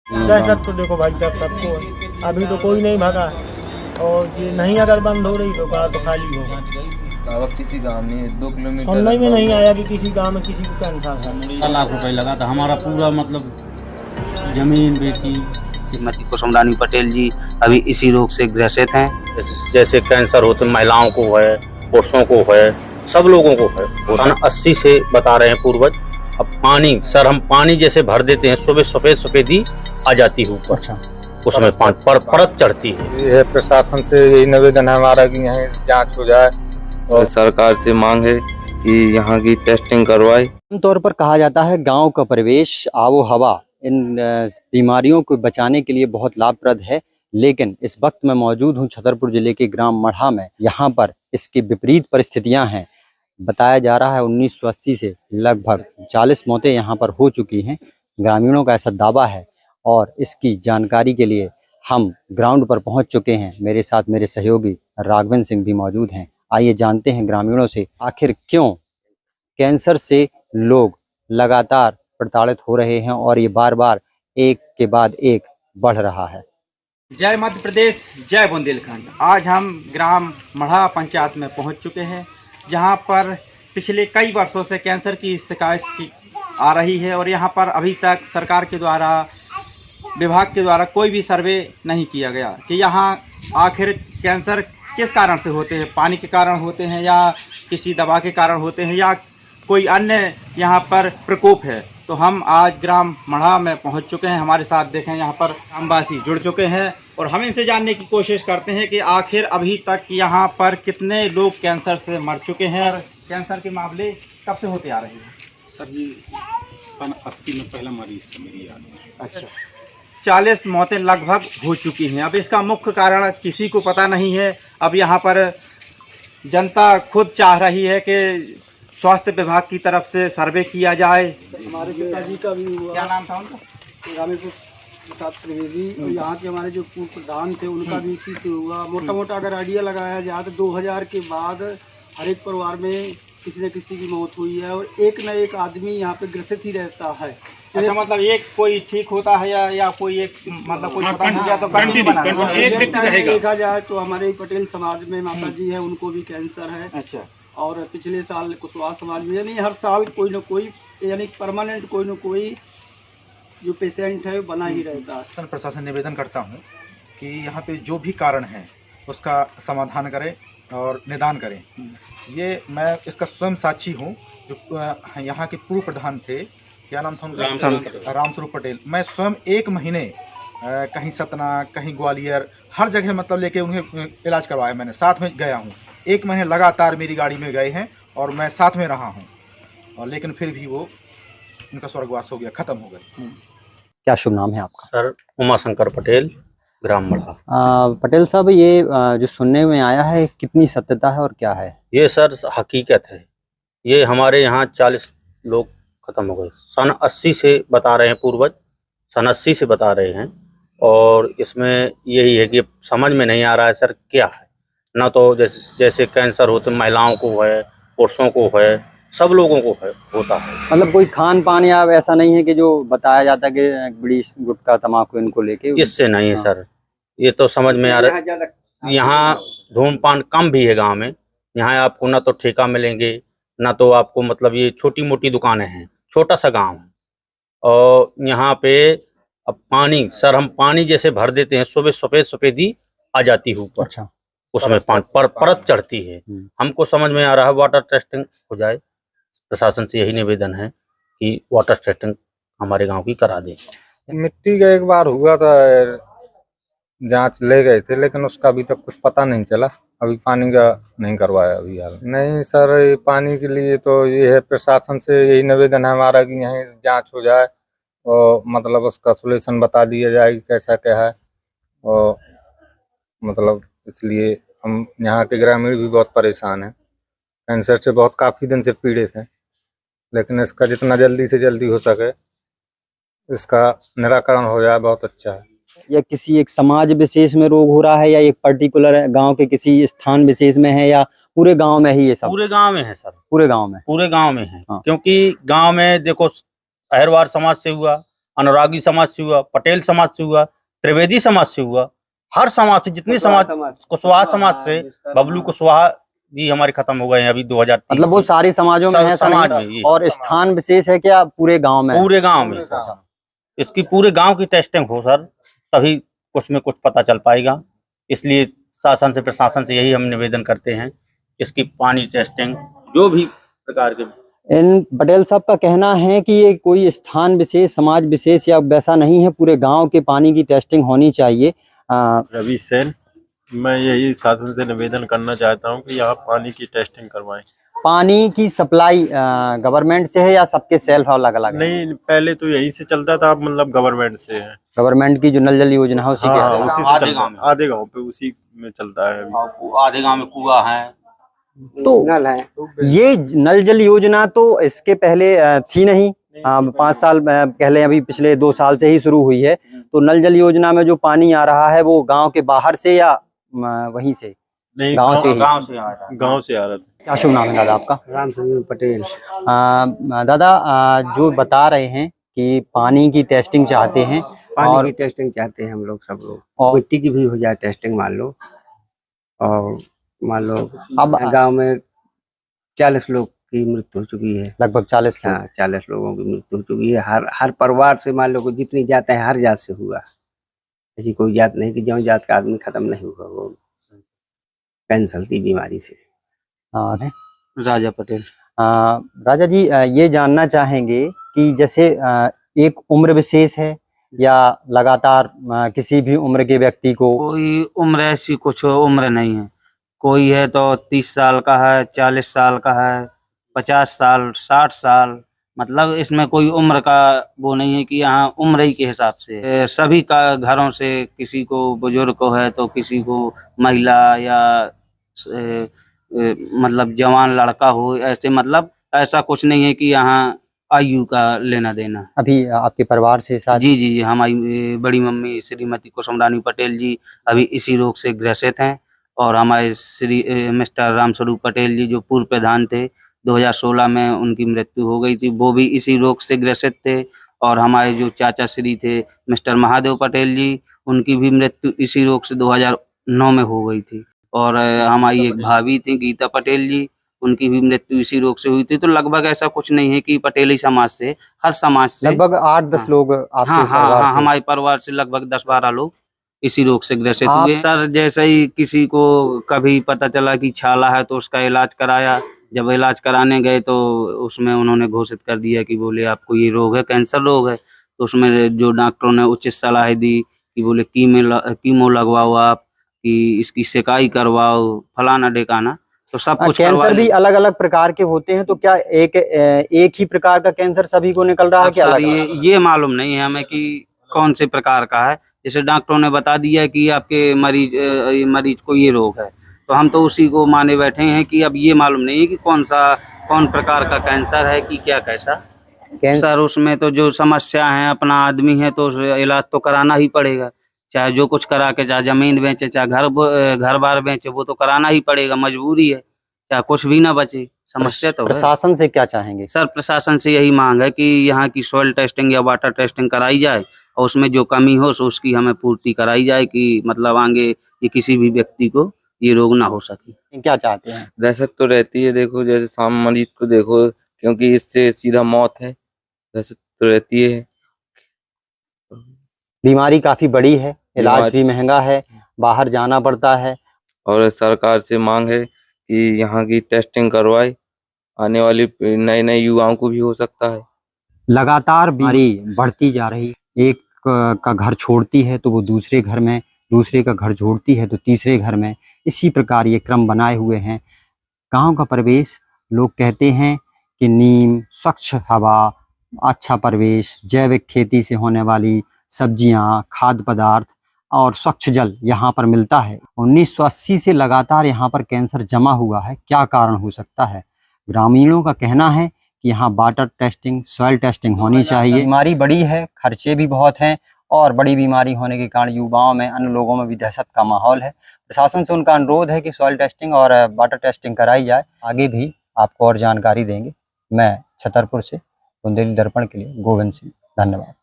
दहशत तो देखो भाई साहब सबको है। अभी तो कोई नहीं भागा, और ये नहीं अगर बंद हो रही तो कार तो खाली होगा। किसी गांव में 2 किलोमीटर सुनने में नहीं आया कि किसी गांव में किसी को कैंसर है। 4 लाख रुपए लगा था, हमारा पूरा मतलब जमीन बेची। श्रीमती कुसुमरानी पटेल जी अभी इसी रोग से ग्रसित हैं। जैसे कैंसर होते महिलाओं को है, पुरुषों को है, सब लोगों को है। सन 80 से बता रहे हैं पूर्वज। अब पानी सर हम पानी जैसे भर देते हैं, सुबह सफेद सफेदी आ जाती है ऊपर। अच्छा, उसमें परत चढ़ती है। ये प्रशासन से यही निवेदन है हमारा कि यहाँ जांच हो जाए और सरकार से मांग है कि यहाँ की टेस्टिंग करवाए। आमतौर पर कहा जाता है गांव का परिवेश, आबो हवा इन बीमारियों को बचाने के लिए बहुत लाभप्रद है, लेकिन इस वक्त मैं मौजूद हूं छतरपुर जिले के ग्राम मढ़ा में। यहाँ पर इसकी विपरीत परिस्थितियां हैं। बताया जा रहा है 1980 से लगभग 40 मौतें यहाँ पर हो चुकी हैं, ग्रामीणों का ऐसा दावा है। और इसकी जानकारी के लिए हम ग्राउंड पर पहुँच चुके हैं। मेरे साथ मेरे सहयोगी राघवेंद्र सिंह भी मौजूद हैं। आइए जानते हैं ग्रामीणों से आखिर क्यों कैंसर से लोग लगातार प्रताड़ित हो रहे हैं और ये बार बार एक के बाद एक बढ़ रहा है। जय मध्य प्रदेश, जय बुंदेलखंड। आज हम ग्राम मढ़ा पंचायत में पहुंच चुके हैं, जहां पर पिछले कई वर्षों से कैंसर की शिकायत आ रही है और यहां पर अभी तक सरकार के द्वारा, विभाग के द्वारा कोई भी सर्वे नहीं किया गया कि यहाँ आखिर कैंसर किस कारण से होते हैं। पानी के कारण होते हैं या किसी दवा के कारण होते हैं या कोई अन्य यहाँ पर प्रकोप है। तो हम आज ग्राम मढ़ा में पहुँच चुके हैं। हमारे साथ देखें यहाँ पर ग्रामवासी जुड़ चुके हैं और हम इनसे जानने की कोशिश करते हैं कि आखिर अभी तक यहाँ पर कितने लोग कैंसर से मर चुके हैं और कैंसर के मामले कब से होते आ रहे हैं। सर जी सन 80 में पहला मरीज था मेरी याद में। अच्छा, 40 मौतें लगभग हो चुकी हैं। अब इसका मुख्य कारण किसी को पता नहीं है। अब यहाँ पर जनता खुद चाह रही है कि स्वास्थ्य विभाग की तरफ से सर्वे किया जाए। हमारे पिताजी का भी हुआ। क्या नाम था उनका? रामेश्वर प्रसाद त्रिवेदी। और यहाँ के हमारे जो पूर्व प्रधान थे उनका भी इसी से हुआ। मोटा मोटा अगर आइडिया लगाया जाए तो 2000 के बाद हर एक परिवार में किसी न किसी की मौत हुई है और एक न एक आदमी यहाँ पे ग्रसित ही रहता है। अच्छा, मतलब एक कोई ठीक होता है या कोई एक मतलब कोई पता नहीं गया तो देखा जाए तो हमारे पटेल समाज में माता जी है, उनको भी कैंसर है। अच्छा, और पिछले साल कुशवाहा समाज में, यानी हर साल कोई न कोई, यानी परमानेंट कोई न कोई जो पेशेंट है वो बना ही रहता है। प्रशासन निवेदन करता हूँ कि यहाँ पे जो भी कारण है उसका समाधान करें और निदान करें। ये मैं इसका स्वयं साक्षी हूँ। जो यहाँ के पूर्व प्रधान थे, क्या नाम था उनका? रामस्वरूप पटेल। मैं स्वयं 1 महीने कहीं सतना, कहीं ग्वालियर, हर जगह मतलब लेके उन्हें इलाज करवाया। मैंने साथ में गया हूँ। 1 महीने लगातार मेरी गाड़ी में गए हैं और मैं साथ में रहा हूँ, और लेकिन फिर भी वो उनका स्वर्गवास हो गया, खत्म हो गया। क्या शुभ नाम है आपका? सर उमाशंकर पटेल, ग्राम मढ़ा। पटेल साहब, ये जो सुनने में आया है कितनी सत्यता है और क्या है? ये सर हकीकत है। ये हमारे यहाँ 40 लोग खत्म हो गए। सन 80 से बता रहे हैं पूर्वज, सन 80 से बता रहे हैं। और इसमें यही है कि समझ में नहीं आ रहा है सर क्या है। ना तो जैसे कैंसर होते महिलाओं को है, पुरुषों को है, सब लोगों को है, होता है। मतलब कोई खान पान या ऐसा नहीं है कि जो बताया जाता है कि बीड़ी गुटखा तम्बाकू इनको लेके? इससे नहीं है सर, ये तो समझ में आ रहा है। यहाँ धूमपान कम भी है गांव में। यहाँ आपको ना तो ठेका मिलेंगे, ना तो आपको मतलब ये छोटी मोटी दुकानें हैं, छोटा सा गांव है। और यहाँ पे अब पानी सर हम पानी जैसे भर देते हैं, सुबह सफेद सफेदी आ जाती है ऊपर। अच्छा, उसमें परत चढ़ती है। हमको समझ में आ रहा है वाटर टेस्टिंग हो जाए। प्रशासन से यही निवेदन है कि वाटर टेस्टिंग हमारे गांव की करा दें। मिट्टी का एक बार हुआ था, जांच ले गए थे, लेकिन उसका अभी तक कुछ पता नहीं चला। अभी पानी का नहीं करवाया अभी यार। नहीं सर, ये पानी के लिए तो ये है, प्रशासन से यही निवेदन है हमारा कि यहाँ जांच हो जाए और मतलब उसका सोल्यूशन बता दिया जाए कि कैसा क्या है। और मतलब इसलिए हम यहाँ के ग्रामीण भी बहुत परेशान हैं। कैंसर से बहुत काफ़ी दिन से पीड़ित हैं, लेकिन इसका जितना जल्दी से जल्दी हो सके इसका निराकरण हो जाए बहुत अच्छा है। या किसी एक समाज विशेष में रोग हो रहा है या एक पर्टिकुलर गांव के किसी स्थान विशेष में है या पूरे गांव में ही ये सब? पूरे गांव में है सर, पूरे गांव में। पूरे गांव में है। हाँ। क्योंकि गांव में देखो अहरवार समाज से हुआ, अनुरागी समाज से हुआ, पटेल समाज से हुआ, त्रिवेदी समाज से हुआ, हर समाज से, जितनी समाज, कुशवाहा समाज से, बबलू कुशवाहा जी हमारे खत्म हो गए हैं अभी 2030 मतलब वो सारे समाजों में है ऐसा समाज नहीं? में ये और स्थान विशेष है क्या पूरे गांव में? पूरे गांव में सर, इसकी पूरे गांव की टेस्टिंग हो सर, तभी कुछ में कुछ पता चल पाएगा। इसलिए शासन से, प्रशासन से यही हम निवेदन करते हैं, इसकी पानी टेस्टिंग जो भी प्रकार के। इन पटेल साहब का कहना है कि ये कोई स्थान विशेष, समाज विशेष या वैसा नहीं है, पूरे गांव के पानी की टेस्टिंग होनी चाहिए। रवि सेन, मैं यही शासन से निवेदन करना चाहता हूं कि यहाँ पानी की टेस्टिंग करवाएं। पानी की सप्लाई गवर्नमेंट से है या सबके सेल्फ अलग अलग है? नहीं, पहले तो यहीं से चलता था, अब मतलब गवर्नमेंट से है। गवर्नमेंट की जो नल जल योजना है उसी के हाँ, उसी से आधे चलता गाँव में। है, आधे गांव पे उसी में चलता है अभी। आधे गांव में कुआं है, तो ये नल जल योजना तो इसके पहले थी नहीं, 5 साल पहले, अभी पिछले 2 साल से ही शुरू हुई है। तो नल जल योजना में जो पानी आ रहा है वो गांव के बाहर से या वहीं से? नहीं, गांव से ही। गांव से आ रहा है। गांव से आ रहा था। क्या शुभ नाम है दादा आपका? रामचंद्र पटेल। दादा जो बता रहे हैं कि पानी की टेस्टिंग चाहते हैं, पानी की टेस्टिंग चाहते हैं हम लोग, सब लोग, और मिट्टी की भी हो जाए टेस्टिंग मान लो। और मान लो अब गांव में 40 लोग की मृत्यु हो चुकी है, लगभग 40 लोग। हाँ 40 लोगों की मृत्यु हो चुकी है। हर परिवार से मान लो जितनी जात है, हर जात से हुआ। ऐसी कोई जात नहीं कि जो जात का आदमी खत्म नहीं हुआ वो कैंसर की बीमारी से। और राजा पटेल। राजा जी, ये जानना चाहेंगे कि जैसे एक उम्र विशेष है या लगातार किसी भी उम्र के व्यक्ति को? कोई उम्र ऐसी कुछ उम्र नहीं है। कोई है तो 30 साल का है, 40 साल का है, 50 साल, 60 साल, मतलब इसमें कोई उम्र का वो नहीं है कि यहाँ उम्र ही के हिसाब से। सभी का घरों से, किसी को बुजुर्ग को है तो किसी को महिला या मतलब जवान लड़का हो, ऐसे मतलब ऐसा कुछ नहीं है कि यहाँ आयु का लेना देना। अभी आपके परिवार से शादी? जी जी, हमारी बड़ी मम्मी श्रीमती कुसुमरानी पटेल जी अभी इसी रोग से ग्रसित हैं, और हमारे मिस्टर रामस्वरूप पटेल जी जो पूर्व प्रधान थे, 2016 में उनकी मृत्यु हो गई थी, वो भी इसी रोग से ग्रसित थे। और हमारे जो चाचा श्री थे मिस्टर महादेव पटेल जी, उनकी भी मृत्यु इसी रोग से 2009 में हो गई थी। और हमारी एक भाभी थी गीता पटेल जी, उनकी भी मृत्यु इसी रोग से हुई थी। तो लगभग ऐसा कुछ नहीं है कि पटेली समाज से, हर समाज से लगभग 8-10 लोग आपके परिवार से? हमारे परिवार से लगभग 10-12 लोग इसी रोग से ग्रसित हुए। सर जैसे ही किसी को कभी पता चला कि छाला है तो उसका इलाज कराया। जब इलाज कराने गए तो उसमें उन्होंने घोषित कर दिया कि बोले आपको ये रोग है, कैंसर रोग है। तो उसमें जो डॉक्टरों ने उचित सलाह दी कि बोले कीमो लगवाओ आप, कि इसकी सिकाई करवाओ, फलाना ढेकाना, तो सब कुछ। कैंसर भी अलग अलग प्रकार के होते हैं, तो क्या एक ही प्रकार का कैंसर सभी को निकल रहा है क्या? सर ये मालूम नहीं है हमें कि कौन से प्रकार का है। जैसे डॉक्टरों ने बता दिया कि आपके मरीज को ये रोग है, तो हम तो उसी को माने बैठे हैं कि अब ये मालूम नहीं है कि कौन प्रकार का कैंसर है कि क्या कैसा। सर उसमें तो जो समस्या है, अपना आदमी है तो इलाज तो कराना ही पड़ेगा, चाहे जो कुछ करा के, चाहे जमीन बेचे, चाहे घर बार बेचे, वो तो कराना ही पड़ेगा, मजबूरी है, चाहे कुछ भी ना बचे। समस्या तो प्रशासन से क्या चाहेंगे? सर प्रशासन से यही मांग है कि यहाँ की सॉइल टेस्टिंग या वाटर टेस्टिंग कराई जाए, और उसमें जो कमी हो सो उसकी हमें पूर्ति कराई जाए, कि मतलब आगे ये किसी भी व्यक्ति को ये रोग ना हो सके। क्या चाहते हैं? दहशत तो रहती है, देखो जैसे साम मरीज को देखो, क्योंकि इससे सीधा मौत है, दहशत तो रहती है। बीमारी काफी बड़ी है, इलाज भी महंगा है, बाहर जाना पड़ता है, और सरकार से मांग है कि यहाँ की टेस्टिंग करवाए, आने वाली नए युवाओं को भी हो सकता है। लगातार बीमारी बढ़ती जा रही, एक का घर छोड़ती है तो वो दूसरे घर में, दूसरे का घर छोड़ती है तो तीसरे घर में, इसी प्रकार ये क्रम बनाए हुए हैं। गांव का परिवेश, लोग कहते हैं कि नीम, स्वच्छ हवा, अच्छा परिवेश, जैविक खेती से होने वाली सब्जियां, खाद्य पदार्थ और स्वच्छ जल यहाँ पर मिलता है। 1980 से लगातार यहाँ पर कैंसर जमा हुआ है, क्या कारण हो सकता है? ग्रामीणों का कहना है कि यहाँ वाटर टेस्टिंग, सॉइल टेस्टिंग होनी चाहिए। बीमारी बड़ी है, खर्चे भी बहुत हैं, और बड़ी बीमारी होने के कारण युवाओं में, अन्य लोगों में भी दहशत का माहौल है। प्रशासन से उनका अनुरोध है कि सॉइल टेस्टिंग और वाटर टेस्टिंग कराई जाए। आगे भी आपको और जानकारी देंगे। मैं छतरपुर से बुंदेली दर्पण के लिए गोविंद सिंह, धन्यवाद।